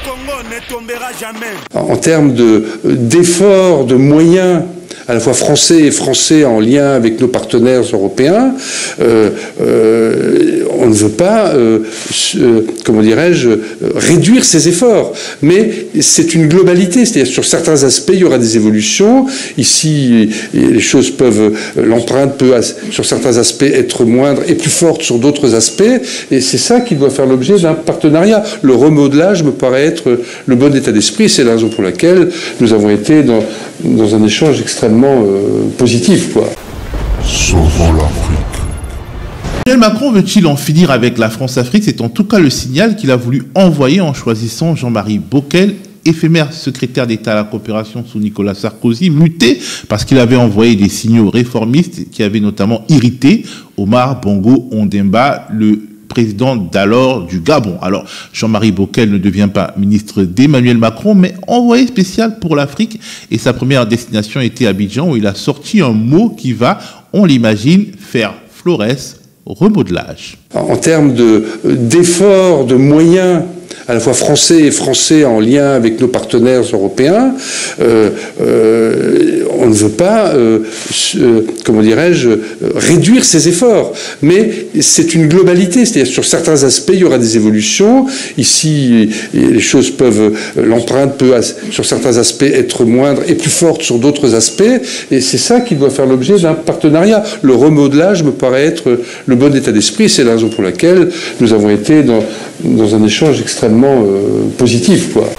Congo ne tombera jamais. En termes d'efforts, de moyens, à la fois français en lien avec nos partenaires européens, on ne veut pas, comment dirais-je, réduire ces efforts. Mais c'est une globalité, c'est-à-dire sur certains aspects, il y aura des évolutions. Ici, les choses l'empreinte peut, sur certains aspects, être moindre et plus forte sur d'autres aspects. Et c'est ça qui doit faire l'objet d'un partenariat. Le remodelage me paraît être le bon état d'esprit. C'est la raison pour laquelle nous avons été dans un échange extrêmement positif, quoi. Sauvons l'Afrique. Emmanuel Macron veut-il en finir avec la France-Afrique? C'est en tout cas le signal qu'il a voulu envoyer en choisissant Jean-Marie Bockel, éphémère secrétaire d'État à la coopération sous Nicolas Sarkozy, muté parce qu'il avait envoyé des signaux réformistes qui avaient notamment irrité Omar Bongo Ondimba, le président d'alors du Gabon. Alors, Jean-Marie Bockel ne devient pas ministre d'Emmanuel Macron, mais envoyé spécial pour l'Afrique. Et sa première destination était Abidjan, où il a sorti un mot qui va, on l'imagine, faire florès, remodelage. En termes d'efforts, de moyens, à la fois français en lien avec nos partenaires européens, on ne veut pas, comment dirais-je, réduire ces efforts. Mais c'est une globalité, c'est-à-dire sur certains aspects, il y aura des évolutions. Ici, les choses l'empreinte peut, sur certains aspects, être moindre et plus forte sur d'autres aspects. Et c'est ça qui doit faire l'objet d'un partenariat. Le remodelage me paraît être le bon état d'esprit. C'est la raison pour laquelle nous avons été dans un échange extrêmement positif, quoi.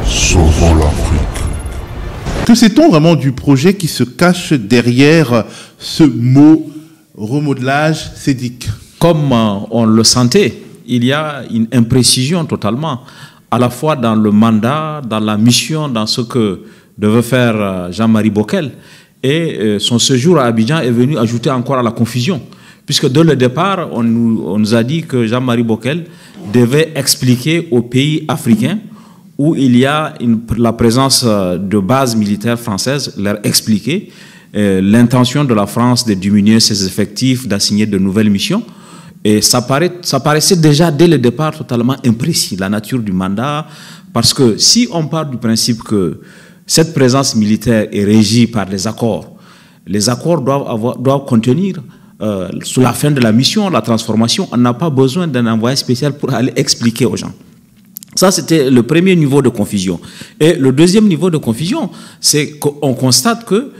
Sauvons l'Afrique. Que sait-on vraiment du projet qui se cache derrière ce mot remodelage, Sédic? Comme on le sentait, il y a une imprécision totalement, à la fois dans le mandat, dans la mission, dans ce que devait faire Jean-Marie Bockel. Et son séjour à Abidjan est venu ajouter encore à la confusion. Puisque dès le départ, on nous a dit que Jean-Marie Bockel devait expliquer aux pays africains où il y a la présence de bases militaires françaises, leur expliquer l'intention de la France de diminuer ses effectifs, d'assigner de nouvelles missions. Et ça paraissait déjà dès le départ totalement imprécis, la nature du mandat, parce que si on part du principe que cette présence militaire est régie par les accords doivent contenir sous la fin de la mission, la transformation, on n'a pas besoin d'un envoyé spécial pour aller expliquer aux gens. Ça, c'était le premier niveau de confusion. Et le deuxième niveau de confusion, c'est qu'on constate que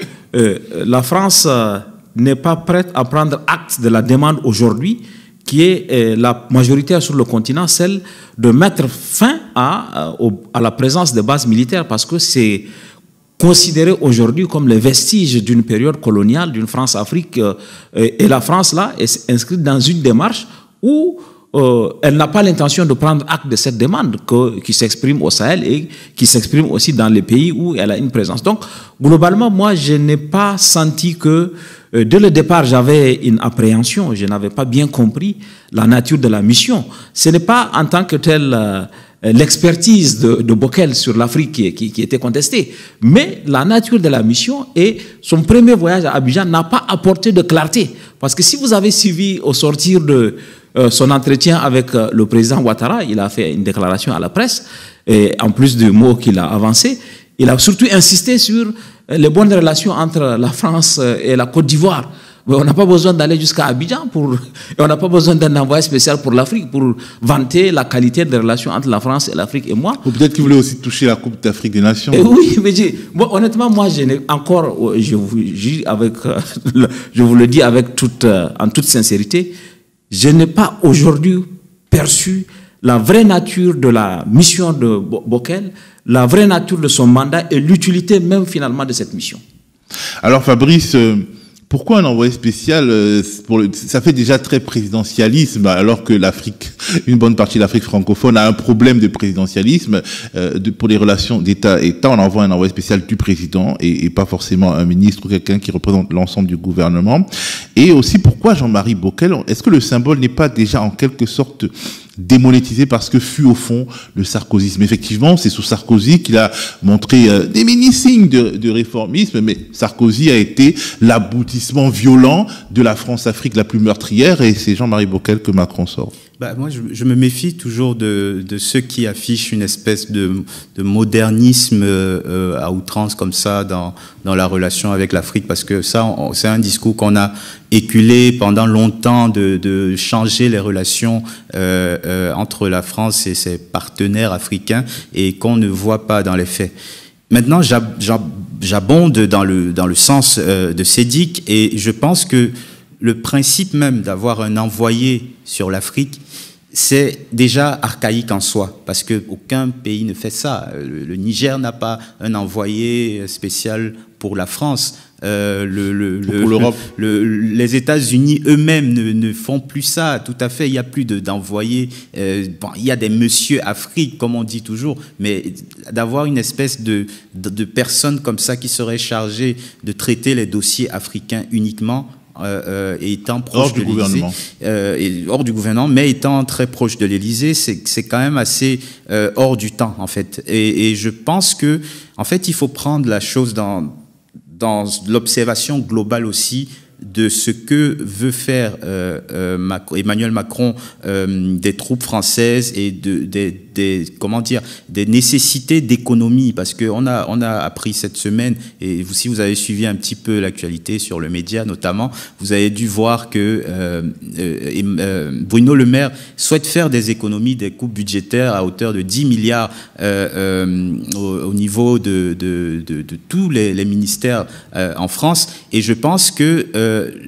la France n'est pas prête à prendre acte de la demande aujourd'hui, qui est la majoritaire sur le continent, celle de mettre fin à la présence de bases militaires, parce que c'est considéré aujourd'hui comme les vestiges d'une période coloniale, d'une France-Afrique. Et la France, là, est inscrite dans une démarche où elle n'a pas l'intention de prendre acte de cette demande qui s'exprime au Sahel et qui s'exprime aussi dans les pays où elle a une présence. Donc, globalement, moi, je n'ai pas senti que, dès le départ, j'avais une appréhension. Je n'avais pas bien compris la nature de la mission. Ce n'est pas en tant que tel l'expertise de Bockel sur l'Afrique qui était contestée. Mais la nature de la mission et son premier voyage à Abidjan n'a pas apporté de clarté. Parce que si vous avez suivi au sortir de son entretien avec le président Ouattara, il a fait une déclaration à la presse, et en plus du mot qu'il a avancé, il a surtout insisté sur les bonnes relations entre la France et la Côte d'Ivoire. Mais on n'a pas besoin d'aller jusqu'à Abidjan et on n'a pas besoin d'un envoyé spécial pour l'Afrique pour vanter la qualité des relations entre la France et l'Afrique et moi. Ou peut-être qu'il voulait aussi toucher la Coupe d'Afrique des Nations. Oui, mais honnêtement, moi, je n'ai encore, je vous le dis avec en toute sincérité, je n'ai pas aujourd'hui perçu la vraie nature de la mission de Bockel, la vraie nature de son mandat et l'utilité même finalement de cette mission. Alors Fabrice, pourquoi un envoyé spécial ça fait déjà très présidentialisme, alors que l'Afrique, une bonne partie de l'Afrique francophone a un problème de présidentialisme. Pour les relations d'État-État, on envoie un envoyé spécial du président et pas forcément un ministre ou quelqu'un qui représente l'ensemble du gouvernement. Et aussi, pourquoi Jean-Marie Bockel? Est-ce que le symbole n'est pas déjà en quelque sorte démonétisé parce que fut au fond le sarkozysme? Effectivement, c'est sous Sarkozy qu'il a montré des mini-signes de réformisme, mais Sarkozy a été l'aboutissement violent de la France-Afrique la plus meurtrière, et c'est Jean-Marie Bockel que Macron sort. Moi, je me méfie toujours de ceux qui affichent une espèce de modernisme à outrance comme ça dans la relation avec l'Afrique, parce que ça, c'est un discours qu'on a éculé pendant longtemps de changer les relations entre la France et ses partenaires africains et qu'on ne voit pas dans les faits. Maintenant, j'abonde dans le sens de Sédic, et je pense que le principe même d'avoir un envoyé sur l'Afrique, c'est déjà archaïque en soi, parce qu'aucun pays ne fait ça. Le Niger n'a pas un envoyé spécial pour la France. Pour l'Europe. Les États-Unis eux-mêmes ne font plus ça, tout à fait. Il n'y a plus d'envoyés. Il y a des monsieur Afrique, comme on dit toujours, mais d'avoir une espèce de personne comme ça qui serait chargée de traiter les dossiers africains uniquement, et étant proche de l'Élysée, hors du gouvernement, mais étant très proche de l'Élysée, c'est quand même assez hors du temps, en fait. Et je pense que, en fait, il faut prendre la chose dans l'observation globale aussi de ce que veut faire Emmanuel Macron des troupes françaises et des nécessités d'économie, parce qu'on a appris cette semaine, et si vous avez suivi un petit peu l'actualité sur le média notamment, vous avez dû voir que Bruno Le Maire souhaite faire des économies, des coupes budgétaires à hauteur de 10 milliards au niveau de tous les ministères en France, et je pense que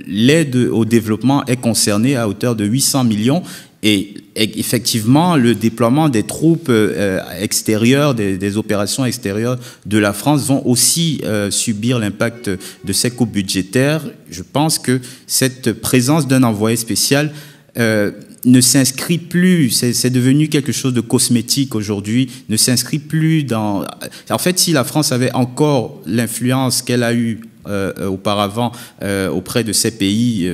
l'aide au développement est concernée à hauteur de 800 millions, et effectivement le déploiement des troupes extérieures, des opérations extérieures de la France vont aussi subir l'impact de ces coupes budgétaires. Je pense que cette présence d'un envoyé spécial ne s'inscrit plus, c'est devenu quelque chose de cosmétique aujourd'hui, ne s'inscrit plus dans... En fait, si la France avait encore l'influence qu'elle a eue auparavant auprès de ces pays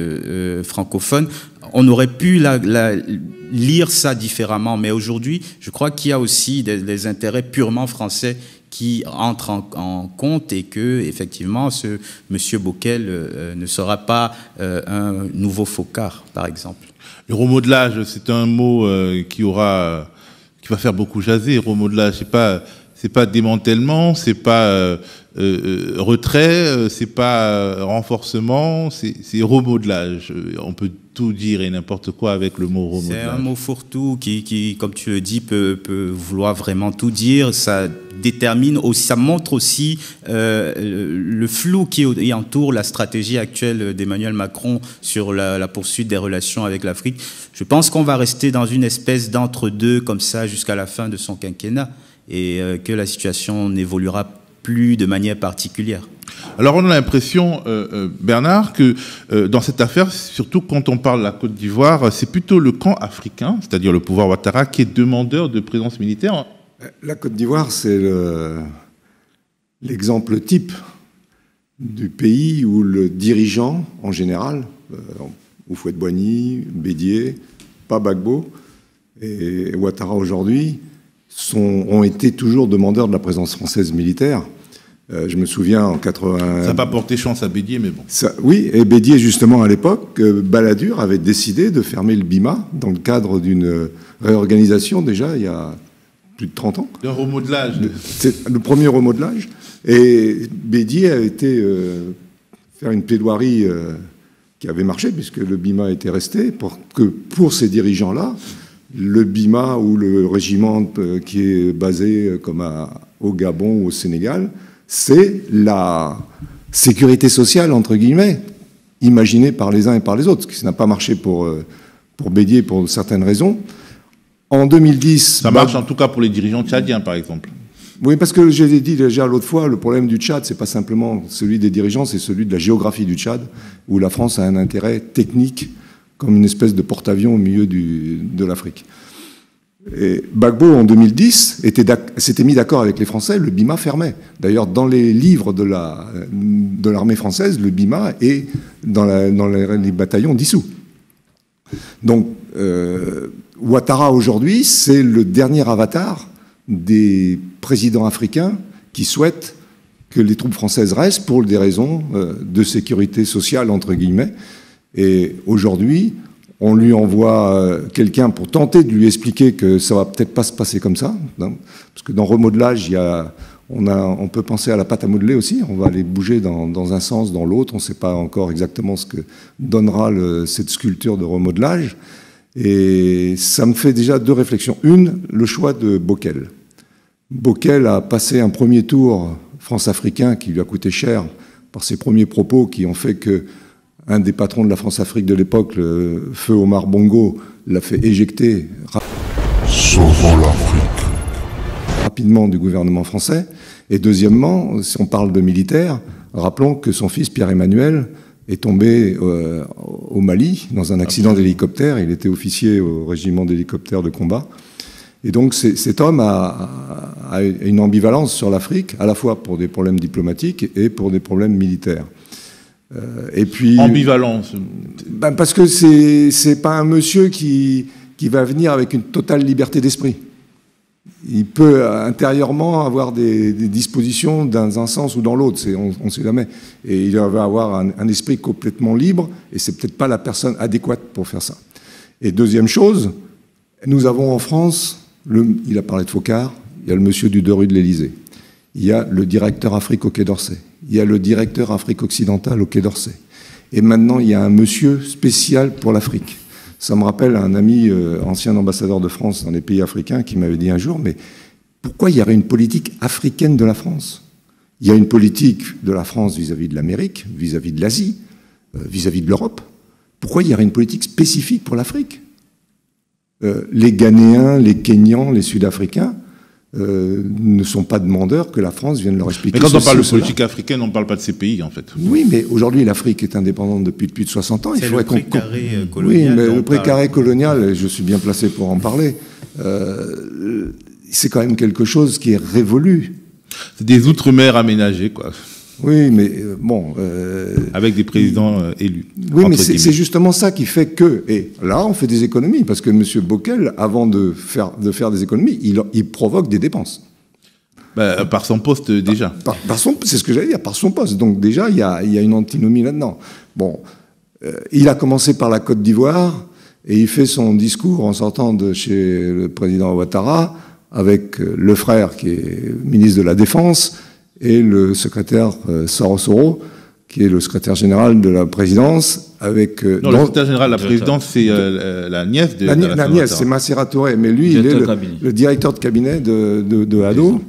francophones, on aurait pu lire ça différemment. Mais aujourd'hui, je crois qu'il y a aussi des intérêts purement français qui entrent en compte, et que effectivement ce monsieur Bockel ne sera pas un nouveau Focard, par exemple. Le remodelage, c'est un mot qui va faire beaucoup jaser. Remodelage, c'est pas démantèlement, c'est pas retrait, c'est pas renforcement, c'est remodelage. On peut tout dire et n'importe quoi avec le mot remodelage. C'est un mot fourre-tout qui, comme tu le dis, peut vouloir vraiment tout dire. Ça détermine aussi, ça montre aussi le flou qui entoure la stratégie actuelle d'Emmanuel Macron sur la poursuite des relations avec l'Afrique. Je pense qu'on va rester dans une espèce d'entre-deux comme ça jusqu'à la fin de son quinquennat, et que la situation n'évoluera plus de manière particulière. Alors on a l'impression, Bernard, que dans cette affaire, surtout quand on parle de la Côte d'Ivoire, c'est plutôt le camp africain, c'est-à-dire le pouvoir Ouattara, qui est demandeur de présence militaire. La Côte d'Ivoire, c'est l'exemple type du pays où le dirigeant, en général, Houphouët-Boigny, Bédié, pas Gbagbo, et Ouattara aujourd'hui, ont été toujours demandeurs de la présence française militaire. Je me souviens en 80... Ça n'a pas porté chance à Bédié, mais bon. Oui, et Bédié, justement, à l'époque, Balladur avait décidé de fermer le BIMA dans le cadre d'une réorganisation, déjà, il y a plus de 30 ans. Un remodelage. C'est le premier remodelage. Et Bédié a été faire une plaidoirie qui avait marché, puisque le BIMA était resté, pour que pour ces dirigeants-là, le BIMA ou le régiment qui est basé comme au Gabon ou au Sénégal, c'est la sécurité sociale, entre guillemets, imaginée par les uns et par les autres, ce qui n'a pas marché pour Bédié pour certaines raisons. En 2010... Ça marche en tout cas pour les dirigeants tchadiens, par exemple. Oui, parce que j'ai dit déjà l'autre fois, le problème du Tchad, c'est pas simplement celui des dirigeants, c'est celui de la géographie du Tchad, où la France a un intérêt technique, comme une espèce de porte-avions au milieu de l'Afrique. Et Gbagbo, en 2010, s'était mis d'accord avec les Français, le BIMA fermait. D'ailleurs, dans les livres de l'armée française, le BIMA est dans les bataillons dissous. Donc, Ouattara, aujourd'hui, c'est le dernier avatar des présidents africains qui souhaitent que les troupes françaises restent pour des raisons de sécurité sociale, entre guillemets. Et aujourd'hui, On lui envoie quelqu'un pour tenter de lui expliquer que ça va peut-être pas se passer comme ça. Hein, parce que dans remodelage, on peut penser à la pâte à modeler aussi. On va aller bouger dans un sens, dans l'autre. On ne sait pas encore exactement ce que donnera cette sculpture de remodelage. Et ça me fait déjà 2 réflexions. Une, le choix de Bockel. Bockel a passé un premier tour France-Africain qui lui a coûté cher par ses premiers propos qui ont fait que un des patrons de la France-Afrique de l'époque, le feu Omar Bongo, l'a fait éjecter Sauvons l'Afrique. rapidement du gouvernement français. Et deuxièmement, si on parle de militaires, rappelons que son fils Pierre-Emmanuel est tombé au Mali dans un accident d'hélicoptère. Il était officier au régiment d'hélicoptères de combat. Et donc cet homme a une ambivalence sur l'Afrique, à la fois pour des problèmes diplomatiques et pour des problèmes militaires. Et puis, ambivalence. Parce que c'est pas un monsieur qui va venir avec une totale liberté d'esprit. Il peut intérieurement avoir des dispositions dans un sens ou dans l'autre, on ne sait jamais. Et il va avoir un esprit complètement libre, et c'est peut-être pas la personne adéquate pour faire ça. Et deuxième chose, nous avons en France, il a parlé de Focard, il y a le monsieur du 2 rue de l'Élysée, il y a le directeur Afrique au Quai d'Orsay, il y a le directeur Afrique occidentale au Quai d'Orsay. Et maintenant, il y a un monsieur spécial pour l'Afrique. Ça me rappelle un ami, ancien ambassadeur de France dans les pays africains, qui m'avait dit un jour, mais pourquoi il y aurait une politique africaine de la France? Il y a une politique de la France vis-à-vis de l'Amérique, vis-à-vis de l'Asie, vis-à-vis de l'Europe. Pourquoi il y aurait une politique spécifique pour l'Afrique? Les Ghanéens, les Kenyans, les Sud-Africains ne sont pas demandeurs que la France vienne leur expliquer. Mais quand on parle de politique africaine, on ne parle pas de ces pays, en fait. Oui, mais aujourd'hui, l'Afrique est indépendante depuis plus de 60 ans. C'est le précaré colonial. Oui, mais le précaré colonial, je suis bien placé pour en parler, c'est quand même quelque chose qui est révolu. C'est des outre-mer aménagés, quoi. Oui, mais bon... avec des présidents élus. Oui, mais c'est justement ça qui fait que... Et là, on fait des économies, parce que M. Bockel, avant de faire des économies, il provoque des dépenses. Par son poste, déjà. C'est ce que j'allais dire, par son poste. Donc déjà, il y a une antinomie là-dedans. Bon, il a commencé par la Côte d'Ivoire, et il fait son discours en sortant de chez le président Ouattara, avec le frère qui est ministre de la Défense, et le secrétaire Sorosoro, qui est le secrétaire général de la présidence, avec... non, le secrétaire général de la présidence, c'est la nièce de... La nièce, c'est Massera Touré, mais lui, il est le directeur de cabinet de Haddo.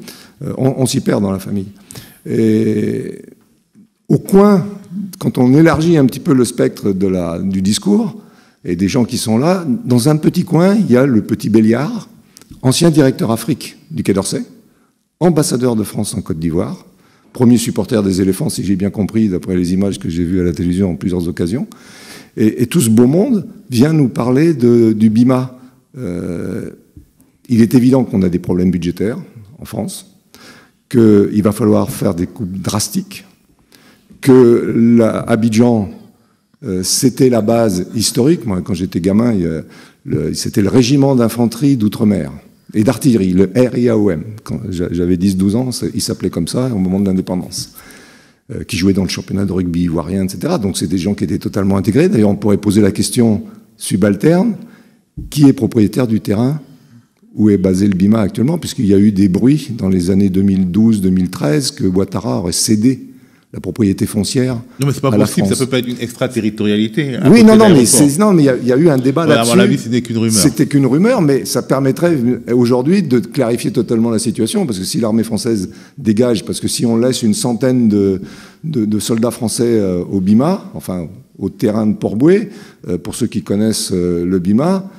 On s'y perd dans la famille. Et au coin, quand on élargit un petit peu le spectre du discours, et des gens qui sont là, dans un petit coin, il y a le petit Béliard, ancien directeur Afrique du Quai d'Orsay, ambassadeur de France en Côte d'Ivoire, premier supporter des éléphants, si j'ai bien compris, d'après les images que j'ai vues à la télévision en plusieurs occasions. Et tout ce beau monde vient nous parler du BIMA. Il est évident qu'on a des problèmes budgétaires en France, qu'il va falloir faire des coupes drastiques, que Abidjan, c'était la base historique. Moi, quand j'étais gamin, c'était le régiment d'infanterie d'outre-mer et d'artillerie, le RIAOM. Quand j'avais 10-12 ans, il s'appelait comme ça au moment de l'indépendance, qui jouait dans le championnat de rugby ivoirien, etc. Donc c'est des gens qui étaient totalement intégrés. D'ailleurs, on pourrait poser la question subalterne, qui est propriétaire du terrain où est basé le BIMA actuellement, puisqu'il y a eu des bruits dans les années 2012-2013 que Ouattara aurait cédé la propriété foncière. Non, mais c'est pas possible, ça peut pas être une extraterritorialité. Oui, non, mais il y a eu un débat là-dessus. À mon avis, c'était qu'une rumeur. C'était qu'une rumeur, mais ça permettrait aujourd'hui de clarifier totalement la situation, parce que si l'armée française dégage, parce que si on laisse une centaine de soldats français au BIMA, enfin au terrain de Port-Bouët, pour ceux qui connaissent le BIMA,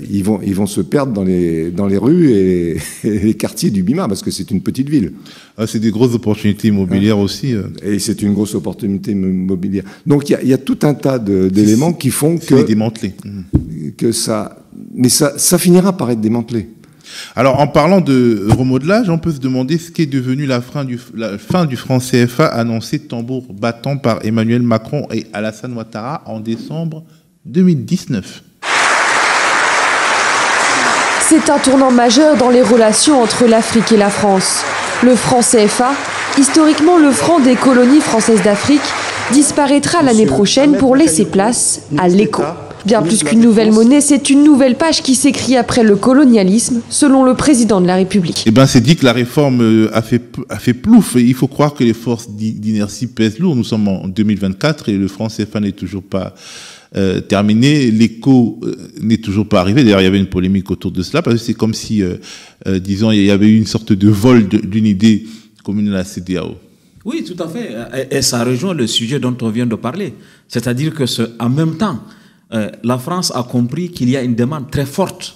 ils vont se perdre dans les rues et les quartiers du BIMA, parce que c'est une petite ville. Ah, c'est des grosses opportunités immobilières aussi. Et c'est une grosse opportunité immobilière. Donc il y a tout un tas d'éléments qui font que... C'est démantelé. Que ça... Mais ça finira par être démantelé. Alors, en parlant de remodelage, on peut se demander ce qu'est devenu la fin du franc CFA annoncé tambour battant par Emmanuel Macron et Alassane Ouattara en décembre 2019. C'est un tournant majeur dans les relations entre l'Afrique et la France. Le franc CFA, historiquement le franc des colonies françaises d'Afrique, disparaîtra l'année prochaine pour laisser place à l'éco. Bien plus qu'une nouvelle monnaie, c'est une nouvelle page qui s'écrit après le colonialisme, selon le président de la République. Eh ben, c'est dit que la réforme a fait plouf. Et il faut croire que les forces d'inertie pèsent lourd. Nous sommes en 2024 et le franc CFA n'est toujours pas terminé. L'écho n'est toujours pas arrivé. D'ailleurs, il y avait une polémique autour de cela, parce que c'est comme si, disons, il y avait eu une sorte de vol d'une idée commune à la CEDEAO. Oui, tout à fait. Et ça rejoint le sujet dont on vient de parler. C'est-à-dire que en même temps, la France a compris qu'il y a une demande très forte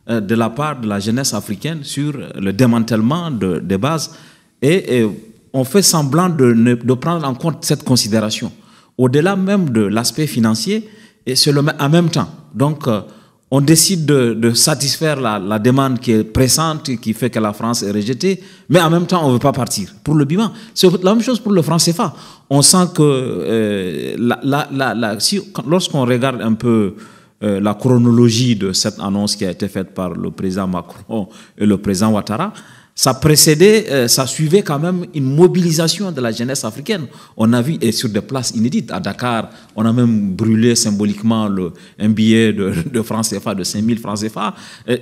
de la part de la jeunesse africaine sur le démantèlement des bases. Et on fait semblant de prendre en compte cette considération. Au-delà même de l'aspect financier, et c'est en même temps. Donc, on décide de satisfaire la demande qui est pressante, qui fait que la France est rejetée, mais en même temps, on ne veut pas partir. Pour le bilan, c'est la même chose pour le franc CFA. On sent que lorsqu'on regarde un peu la chronologie de cette annonce qui a été faite par le président Macron et le président Ouattara, ça précédait, ça suivait quand même une mobilisation de la jeunesse africaine. On a vu, et sur des places inédites, à Dakar, on a même brûlé symboliquement un billet de francs CFA, de 5000 francs CFA.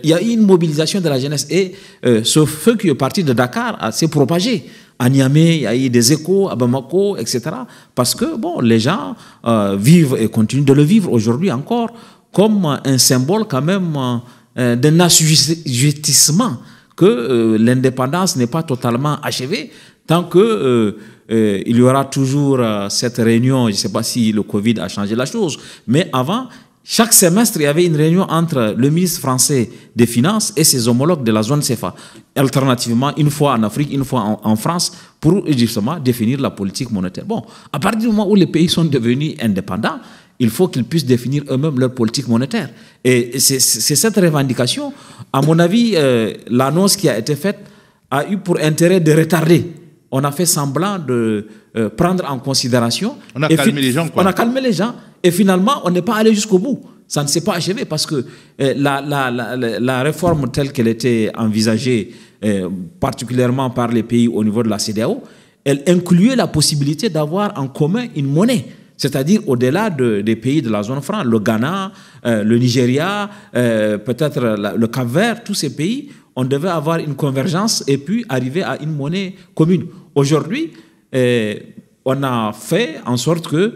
Il y a eu une mobilisation de la jeunesse. Et ce feu qui est parti de Dakar s'est propagé. À Niamey, il y a eu des échos, à Bamako, etc. Parce que, bon, les gens vivent et continuent de le vivre aujourd'hui encore comme un symbole quand même d'un assujettissement, que l'indépendance n'est pas totalement achevée, tant que il y aura toujours cette réunion. Je ne sais pas si le Covid a changé la chose, mais avant, chaque semestre, il y avait une réunion entre le ministre français des Finances et ses homologues de la zone CFA. Alternativement, une fois en Afrique, une fois en France, pour justement définir la politique monétaire. Bon, à partir du moment où les pays sont devenus indépendants, il faut qu'ils puissent définir eux-mêmes leur politique monétaire. Et c'est cette revendication, à mon avis, l'annonce qui a été faite a eu pour intérêt de retarder. On a fait semblant de prendre en considération. On a calmé les gens, quoi. On a calmé les gens. Et finalement, on n'est pas allé jusqu'au bout. Ça ne s'est pas achevé parce que la réforme telle qu'elle était envisagée, particulièrement par les pays au niveau de la CEDEAO, elle incluait la possibilité d'avoir en commun une monnaie. C'est-à-dire au-delà des pays de la zone franc, le Ghana, le Nigeria, peut-être le Cap-Vert, tous ces pays, on devait avoir une convergence et puis arriver à une monnaie commune. Aujourd'hui, on a fait en sorte que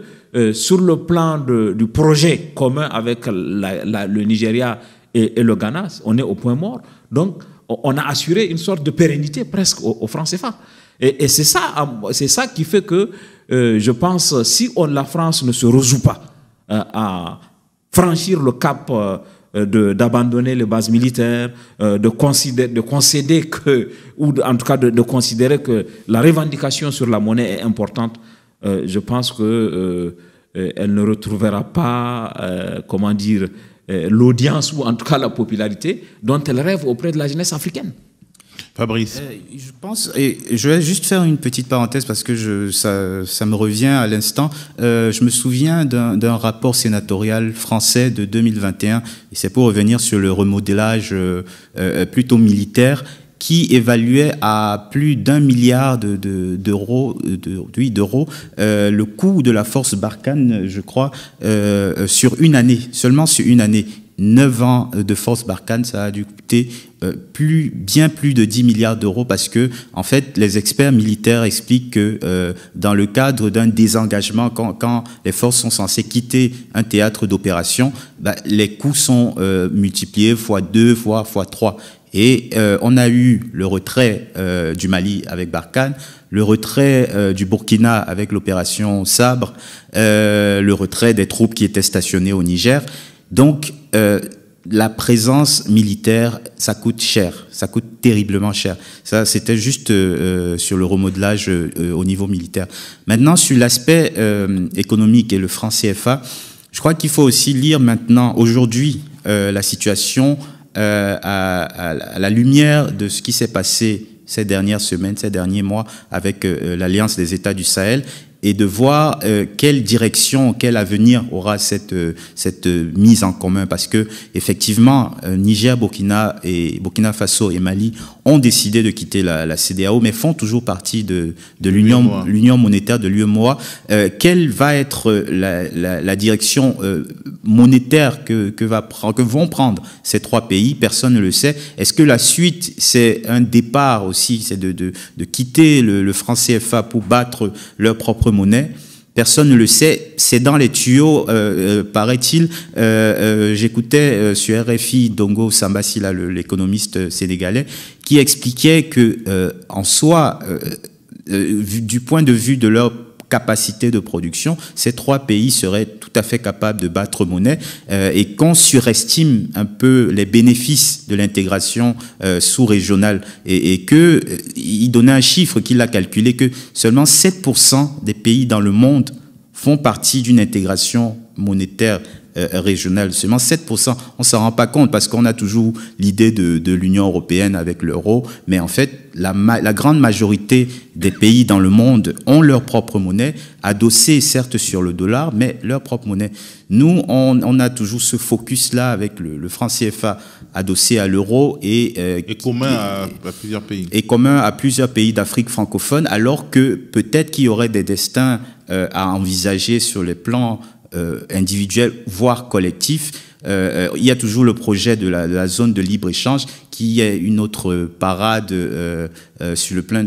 sur le plan du projet commun avec le Nigeria et le Ghana, on est au point mort. Donc, on a assuré une sorte de pérennité presque au franc CFA. Et c'est ça qui fait que je pense, si la France ne se résout pas à franchir le cap d'abandonner les bases militaires, de concéder que, ou en tout cas de considérer que la revendication sur la monnaie est importante, je pense que elle ne retrouvera pas, comment dire, l'audience ou en tout cas la popularité dont elle rêve auprès de la jeunesse africaine. Fabrice. Je pense, et je vais juste faire une petite parenthèse parce que ça me revient à l'instant. Je me souviens d'un rapport sénatorial français de 2021, et c'est pour revenir sur le remodélage plutôt militaire, qui évaluait à plus d'1 milliard d'euros le coût de la force Barkhane, je crois, sur une année, seulement sur une année. 9 ans de force Barkhane, ça a dû coûter bien plus de 10 milliards d'euros parce que, en fait, les experts militaires expliquent que dans le cadre d'un désengagement, quand les forces sont censées quitter un théâtre d'opération, les coûts sont multipliés fois 2, fois 3. Et on a eu le retrait du Mali avec Barkhane, le retrait du Burkina avec l'opération Sabre, le retrait des troupes qui étaient stationnées au Niger. Donc, la présence militaire, ça coûte cher, ça coûte terriblement cher. Ça, c'était juste sur le remodelage au niveau militaire. Maintenant, sur l'aspect économique et le franc CFA, je crois qu'il faut aussi lire maintenant, aujourd'hui, la situation à la lumière de ce qui s'est passé ces dernières semaines, ces derniers mois avec l'Alliance des États du Sahel et de voir quelle direction, quel avenir aura cette mise en commun, parce que effectivement Niger, Burkina Faso et Mali ont décidé de quitter la CEDEAO, mais font toujours partie de l'union monétaire de l'UEMOA. Quelle va être la direction monétaire que vont prendre ces trois pays? Personne ne le sait. Est-ce que la suite, c'est un départ aussi, c'est de quitter le franc CFA pour battre leur propre monnaie? Personne ne le sait, c'est dans les tuyaux, paraît-il. J'écoutais sur RFI Dongo Sambassi, l'économiste sénégalais, qui expliquait que, en soi, du point de vue de leur capacité de production, ces trois pays seraient tout à fait capables de battre monnaie, et qu'on surestime un peu les bénéfices de l'intégration sous-régionale, et que il donnait un chiffre qu'il a calculé, que seulement 7% des pays dans le monde font partie d'une intégration monétaire régionale. Seulement 7%, on s'en rend pas compte parce qu'on a toujours l'idée de l'Union européenne avec l'euro, mais en fait, la grande majorité des pays dans le monde ont leur propre monnaie, adossée certes sur le dollar, mais leur propre monnaie. Nous, on a toujours ce focus-là avec le franc CFA adossé à l'euro et commun à plusieurs pays. Et commun à plusieurs pays d'Afrique francophone, alors que peut-être qu'il y aurait des destins à envisager sur les plans individuels, voire collectifs. Il y a toujours le projet de la zone de libre-échange qui est une autre parade sur le point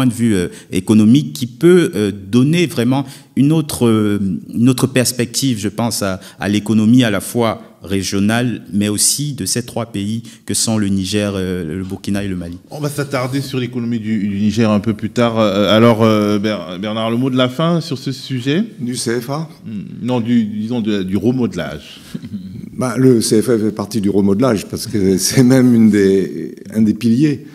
de vue économique, qui peut donner vraiment une autre perspective, je pense, à l'économie à la fois régionale, mais aussi de ces trois pays que sont le Niger, le Burkina et le Mali. On va s'attarder sur l'économie du Niger un peu plus tard. Alors, Bernard, le mot de la fin sur ce sujet? Du CFA? Non, disons du remodelage. Le CFA fait partie du remodelage parce que c'est même un des piliers.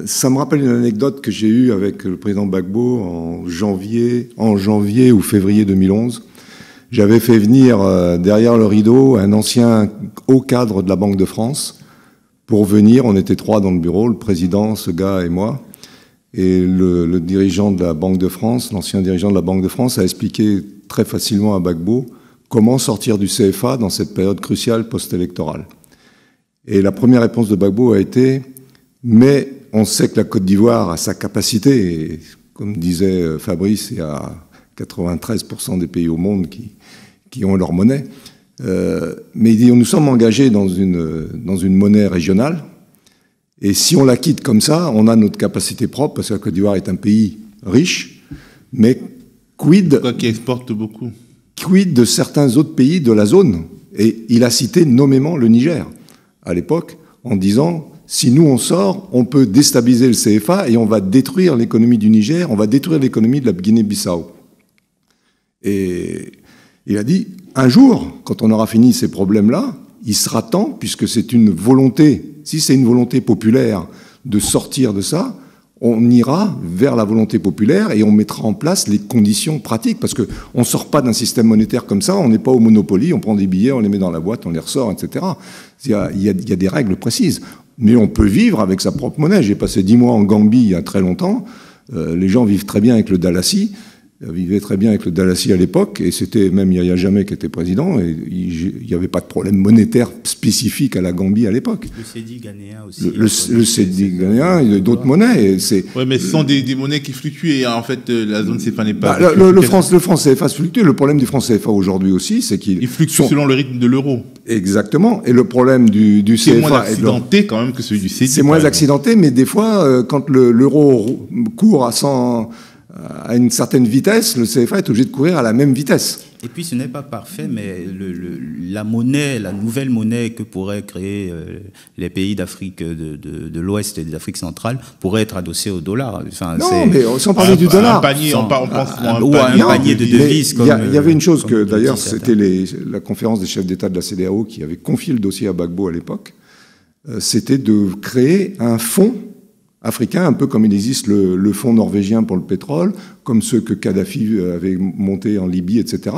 Ça me rappelle une anecdote que j'ai eue avec le président Gbagbo en janvier ou février 2011. J'avais fait venir derrière le rideau un ancien haut cadre de la Banque de France pour venir. On était trois dans le bureau, le président, ce gars et moi. Et le dirigeant de la Banque de France, l'ancien dirigeant de la Banque de France, a expliqué très facilement à Gbagbo comment sortir du CFA dans cette période cruciale post-électorale. Et la première réponse de Gbagbo a été « Mais on sait que la Côte d'Ivoire a sa capacité, et comme disait Fabrice, il y a 93% des pays au monde qui ont leur monnaie. Mais il dit, nous sommes engagés dans une monnaie régionale, et si on la quitte comme ça, on a notre capacité propre, parce que la Côte d'Ivoire est un pays riche, mais quid... Qui exporte beaucoup. Quid de certains autres pays de la zone? Et il a cité nommément le Niger, à l'époque, en disant... Si nous, on sort, on peut déstabiliser le CFA et on va détruire l'économie du Niger, on va détruire l'économie de la Guinée-Bissau. Et il a dit, un jour, quand on aura fini ces problèmes-là, il sera temps, puisque c'est une volonté, si c'est une volonté populaire de sortir de ça, on ira vers la volonté populaire et on mettra en place les conditions pratiques, parce qu'on ne sort pas d'un système monétaire comme ça, on n'est pas au Monopoly, on prend des billets, on les met dans la boîte, on les ressort, etc. Il y a des règles précises. Mais on peut vivre avec sa propre monnaie. J'ai passé 10 mois en Gambie il y a très longtemps. Les gens vivent très bien avec le Dalassi. Vivaient très bien avec le Dalassi à l'époque. Et c'était même Yahya Jammeh qui était président. Et il n'y avait pas de problème monétaire spécifique à la Gambie à l'époque. Le cédi ghanéen aussi. Le cédi ghanéen, il y a d'autres monnaies. Oui, mais ce sont des monnaies qui fluctuent. Et en fait, la zone CFA n'est pas... le franc CFA fluctue. Le problème du franc CFA aujourd'hui aussi, c'est qu'il fluctue selon le rythme de l'euro. Exactement. Et le problème du CFA... C'est moins accidenté quand même que celui du CEDI. C'est moins accidenté, mais des fois, quand l'euro court à une certaine vitesse, le CFA est obligé de courir à la même vitesse. Et puis ce n'est pas parfait, mais la monnaie, la nouvelle monnaie que pourraient créer les pays d'Afrique de l'Ouest et d'Afrique centrale pourrait être adossée au dollar. Enfin, non, mais sans parler du dollar. Un panier, on pense ou à un panier de devises. Il y avait une chose que, d'ailleurs, c'était la conférence des chefs d'État de la CEDEAO qui avait confié le dossier à Gbagbo à l'époque. C'était de créer un fonds africain, un peu comme il existe le fonds norvégien pour le pétrole, comme ceux que Kadhafi avait montés en Libye, etc.,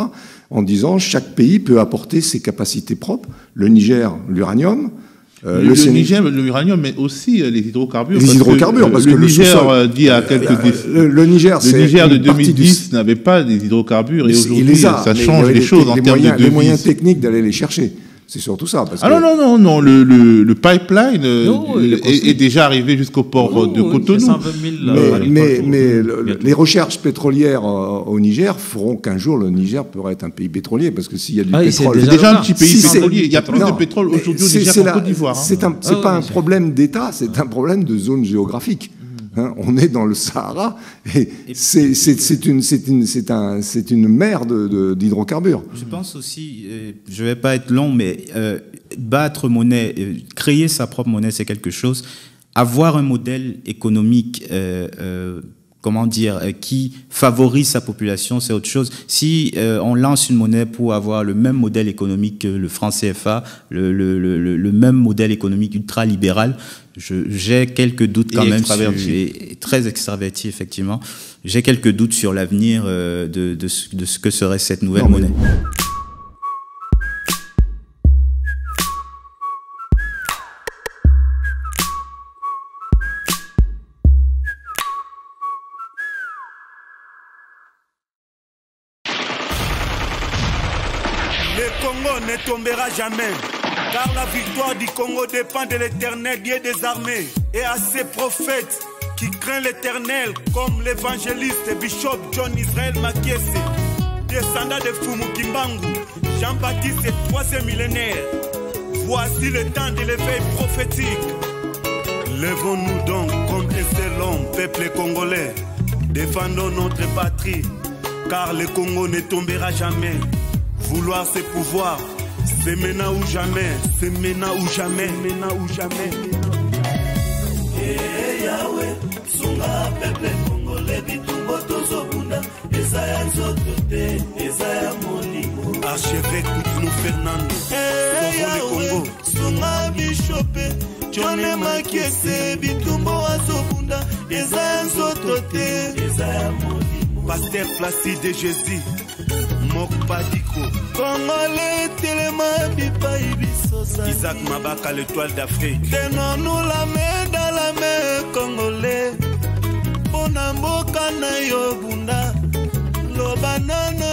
en disant chaque pays peut apporter ses capacités propres. Le Niger, l'uranium, Le Niger, l'uranium, mais aussi les hydrocarbures. Les hydrocarbures, parce que le Niger, dit à quelques le Niger de 2010 n'avait pas des hydrocarbures, et aujourd'hui, ça change les choses en termes de devises. Les moyens techniques d'aller les chercher. C'est surtout ça. Parce que... non, le pipeline est déjà arrivé jusqu'au port de Cotonou. Mais les recherches pétrolières au Niger feront qu'un jour le Niger pourra être un pays pétrolier, parce que s'il y a du pétrole... C'est déjà un petit pays pétrolier. Il y a plus de pétrole aujourd'hui au Niger qu'en Côte d'Ivoire. C'est pas un problème d'État, c'est un problème de zone géographique. On est dans le Sahara et c'est une mer d'hydrocarbures. Je pense aussi, je ne vais pas être long, mais battre monnaie, créer sa propre monnaie, c'est quelque chose. Avoir un modèle économique qui favorise sa population, c'est autre chose. Si on lance une monnaie pour avoir le même modèle économique que le franc CFA, le même modèle économique ultra-libéral, j'ai quelques doutes quand même. Très extraverti, effectivement. J'ai quelques doutes sur l'avenir de ce que serait cette nouvelle monnaie. Le Congo ne tombera jamais, car la victoire du Congo dépend de l'Éternel, Dieu des armées, et à ses prophètes qui craignent l'Éternel, comme l'évangéliste Bishop John Israël Makiese, descendant de Fumu Kimbangu, Jean-Baptiste, 3e millénaire. Voici le temps de l'éveil prophétique. Lèvons-nous donc contre un seul homme, peuple congolais. Défendons notre patrie, car le Congo ne tombera jamais. Vouloir ses pouvoirs, c'est maintenant ou jamais, c'est maintenant ou jamais, maintenant ou jamais. Eh Yahweh, sunga peuple congolais bitumbo tozobunda, Ezaya nzotote, Ezaya molimo. Archevêque Koutounou Fernando, eh Yahweh, sunga bishope, John Makiese bitumbo azobunda, Ezaya nzotote, Ezaya molimo. Pasteur Placide Jésus. Mokpadiko Congolais Téléma Bipaï Bissosa Isaac Mabaka l'étoile d'Afrique. Tenons-nous la main dans la main Congolais Bonamboka na yo bunda Lobanano